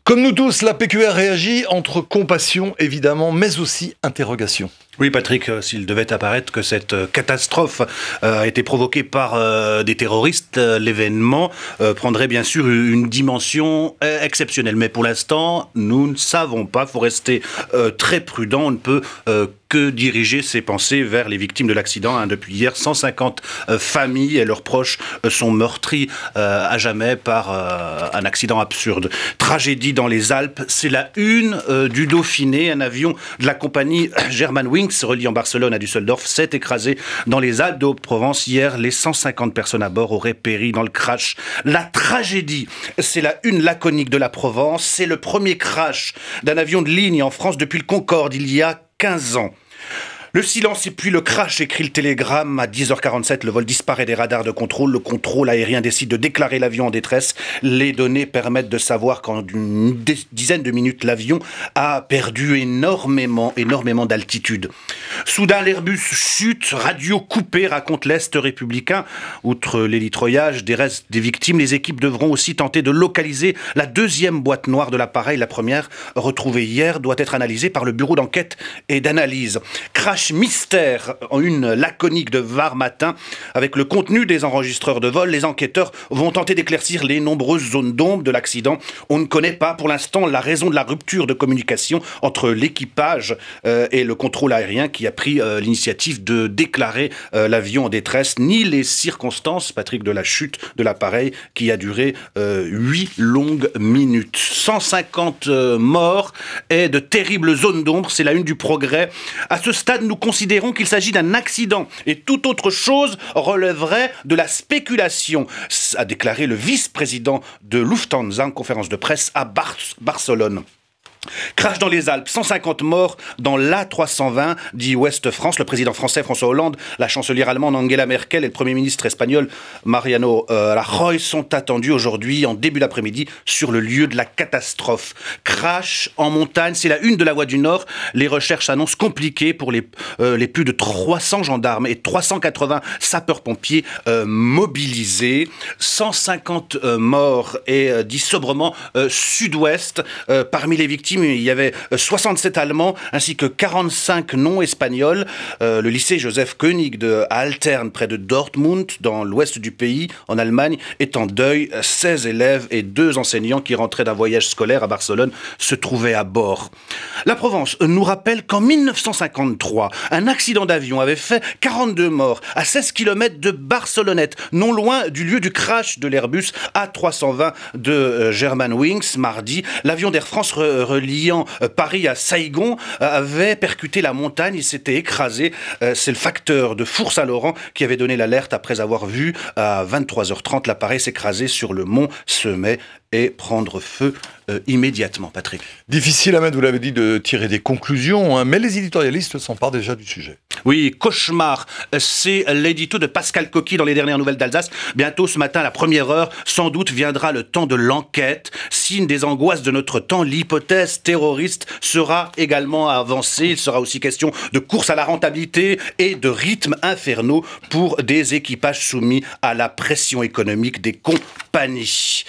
Comme nous tous, la PQR réagit entre compassion, évidemment, mais aussi interrogation. Oui, Patrick, s'il devait apparaître que cette catastrophe a été provoquée par des terroristes, l'événement prendrait bien sûr une dimension exceptionnelle. Mais pour l'instant, nous ne savons pas. Il faut rester très prudent. On ne peut que diriger ses pensées vers les victimes de l'accident. Depuis hier, 150 familles et leurs proches sont meurtris à jamais par un accident absurde. Tragédie dans les Alpes, c'est la une du Dauphiné. Un avion de la compagnie Germanwings reliant Barcelone à Düsseldorf s'est écrasé dans les Alpes de Haute-Provence. Hier, les 150 personnes à bord auraient péri dans le crash. La tragédie, c'est la une laconique de la Provence. C'est le premier crash d'un avion de ligne en France depuis le Concorde il y a 15 ans. Le silence et puis le crash, écrit le Télégramme. À 10h47, le vol disparaît des radars de contrôle. Le contrôle aérien décide de déclarer l'avion en détresse. Les données permettent de savoir qu'en une dizaine de minutes, l'avion a perdu énormément d'altitude. Soudain, l'Airbus chute, radio coupée, raconte l'Est républicain. Outre l'élitroyage des restes des victimes, les équipes devront aussi tenter de localiser la deuxième boîte noire de l'appareil. La première, retrouvée hier, doit être analysée par le bureau d'enquête et d'analyse. Crash mystère en une laconique de Var Matin. Avec le contenu des enregistreurs de vol, les enquêteurs vont tenter d'éclaircir les nombreuses zones d'ombre de l'accident. On ne connaît pas pour l'instant la raison de la rupture de communication entre l'équipage et le contrôle aérien qui a pris l'initiative de déclarer l'avion en détresse, ni les circonstances, Patrick, de la chute de l'appareil qui a duré 8 longues minutes. 150 morts et de terribles zones d'ombre, c'est la une du Progrès. À ce stade, nous considérons qu'il s'agit d'un accident et toute autre chose relèverait de la spéculation, a déclaré le vice-président de Lufthansa en conférence de presse à Barcelone. Crash dans les Alpes, 150 morts dans l'A320, dit Ouest France. Le président français François Hollande, la chancelière allemande Angela Merkel et le premier ministre espagnol Mariano Rajoy sont attendus aujourd'hui en début d'après-midi sur le lieu de la catastrophe. Crash en montagne, c'est la une de la Voix du Nord. Les recherches s'annoncent compliquées pour les plus de 300 gendarmes et 380 sapeurs-pompiers mobilisés. 150 morts et dit sobrement sud-ouest. Parmi les victimes, il y avait 67 Allemands ainsi que 45 non-espagnols. Le lycée Joseph Koenig de Altern, près de Dortmund, dans l'ouest du pays, en Allemagne, est en deuil. 16 élèves et 2 enseignants qui rentraient d'un voyage scolaire à Barcelone se trouvaient à bord. La Provence nous rappelle qu'en 1953, un accident d'avion avait fait 42 morts à 16 km de Barcelonnette, non loin du lieu du crash de l'Airbus A320 de Germanwings. Mardi, l'avion d'Air France reliant Paris à Saïgon avait percuté la montagne et s'était écrasé. C'est le facteur de Four-Saint-Laurent qui avait donné l'alerte après avoir vu à 23h30 l'appareil s'écraser sur le mont Semet et prendre feu immédiatement, Patrick. Difficile, Ahmed, vous l'avez dit, de tirer des conclusions, hein, mais les éditorialistes s'emparent déjà du sujet. Oui, cauchemar, c'est l'édito de Pascal Coqui dans les dernières nouvelles d'Alsace. Bientôt ce matin, à la première heure, sans doute viendra le temps de l'enquête. Signe des angoisses de notre temps, l'hypothèse terroriste sera également avancée. Il sera aussi question de course à la rentabilité et de rythmes infernaux pour des équipages soumis à la pression économique des compagnies.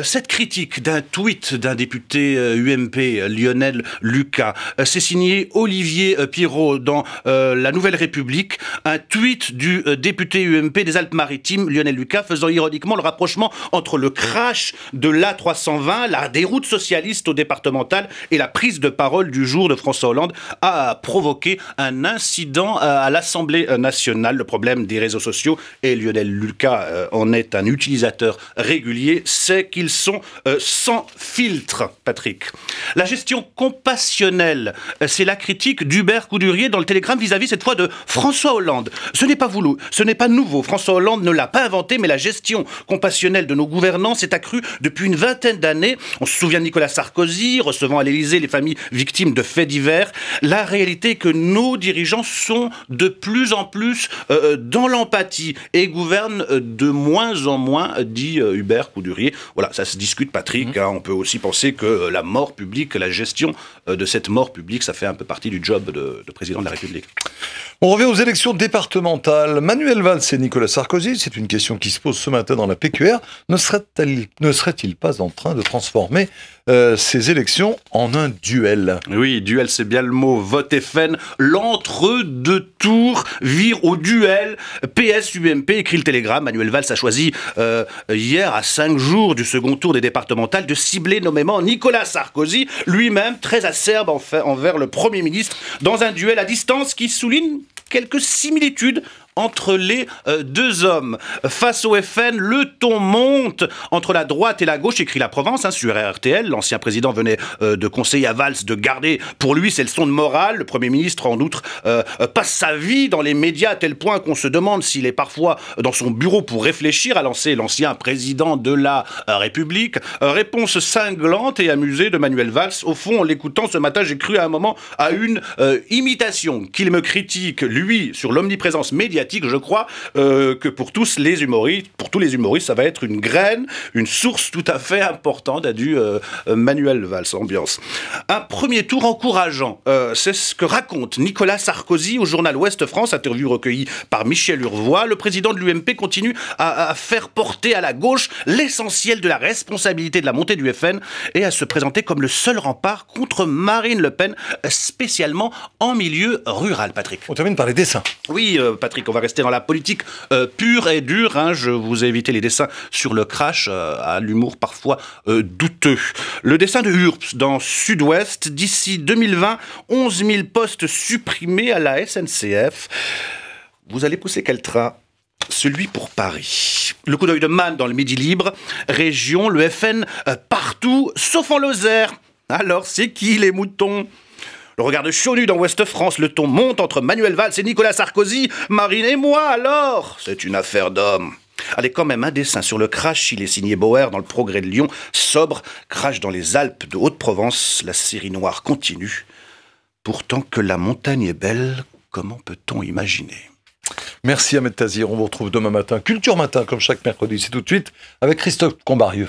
Cette critique d'un tweet d'un député UMP, Lionel Lucas, c'est signé Olivier Pirot dans La Nouvelle République, un tweet du député UMP des Alpes-Maritimes, Lionel Lucas, faisant ironiquement le rapprochement entre le crash de l'A320, la déroute socialiste au départemental et la prise de parole du jour de François Hollande a provoqué un incident à l'Assemblée nationale. Le problème des réseaux sociaux, et Lionel Lucas en est un utilisateur régulier, c'est qu'ils sont sans filtre, Patrick. La gestion compassionnelle, c'est la critique d'Hubert Coudurier dans le Télégramme vis-à-vis cette fois de François Hollande. Ce n'est pas voulu, ce n'est pas nouveau. François Hollande ne l'a pas inventé, mais la gestion compassionnelle de nos gouvernants s'est accrue depuis une vingtaine d'années. On se souvient de Nicolas Sarkozy recevant à l'Élysée les familles victimes de faits divers. La réalité est que nos dirigeants sont de plus en plus dans l'empathie et gouvernent de moins en moins, dit Hubert Coudurier. Voilà, ça se discute, Patrick. On peut aussi penser que la mort publique, la gestion de cette mort publique, ça fait un peu partie du job de président de la République. On revient aux élections départementales. Manuel Valls et Nicolas Sarkozy, c'est une question qui se pose ce matin dans la PQR. Ne serait-il pas en train de transformer ces élections en un duel? Oui, duel, c'est bien le mot. Vote FN, l'entre-deux tours vire au duel. PS-UMP, écrit le Télégramme. Manuel Valls a choisi hier, à 5 jours du second tour des départementales, de cibler nommément Nicolas Sarkozy, lui-même très acerbe envers le Premier ministre, dans un duel à distance qui souligne quelques similitudes entre les deux hommes. Face au FN, le ton monte entre la droite et la gauche, écrit La Provence sur RTL. L'ancien président venait de conseiller à Valls de garder, pour lui, c'est leçon de morale. Le Premier ministre, en outre, passe sa vie dans les médias à tel point qu'on se demande s'il est parfois dans son bureau pour réfléchir, a lancé l'ancien président de la République. Réponse cinglante et amusée de Manuel Valls. Au fond, en l'écoutant ce matin, j'ai cru à un moment à une imitation qu'il me critique, lui, sur l'omniprésence médiatique. Je crois que pour tous les humoristes, ça va être une graine, une source tout à fait importante, a dit Manuel Valls. Ambiance. Un premier tour encourageant, c'est ce que raconte Nicolas Sarkozy au journal Ouest France, interview recueillie par Michel Urvois. Le président de l'UMP continue à faire porter à la gauche l'essentiel de la responsabilité de la montée du FN et à se présenter comme le seul rempart contre Marine Le Pen, spécialement en milieu rural. Patrick. On termine par les dessins. Oui, Patrick, on va rester dans la politique pure et dure. Je vous ai évité les dessins sur le crash, à l'humour parfois douteux. Le dessin de URPS dans Sud-Ouest, d'ici 2020, 11 000 postes supprimés à la SNCF. Vous allez pousser quel train ? Celui pour Paris. Le coup d'œil de Man dans le Midi Libre. Région, le FN partout, sauf en Lozère. Alors, c'est qui les moutons ? Le regard de Chaunu dans Ouest France, le ton monte entre Manuel Valls et Nicolas Sarkozy. Marine et moi, alors ? C'est une affaire d'homme. Allez, quand même, un dessin sur le crash, il est signé Bauer dans le Progrès de Lyon. Sobre, crash dans les Alpes de Haute-Provence, la série noire continue. Pourtant que la montagne est belle, comment peut-on imaginer ? Merci Ahmed Tazir, on vous retrouve demain matin. Culture Matin, comme chaque mercredi, c'est tout de suite avec Christophe Combarieux.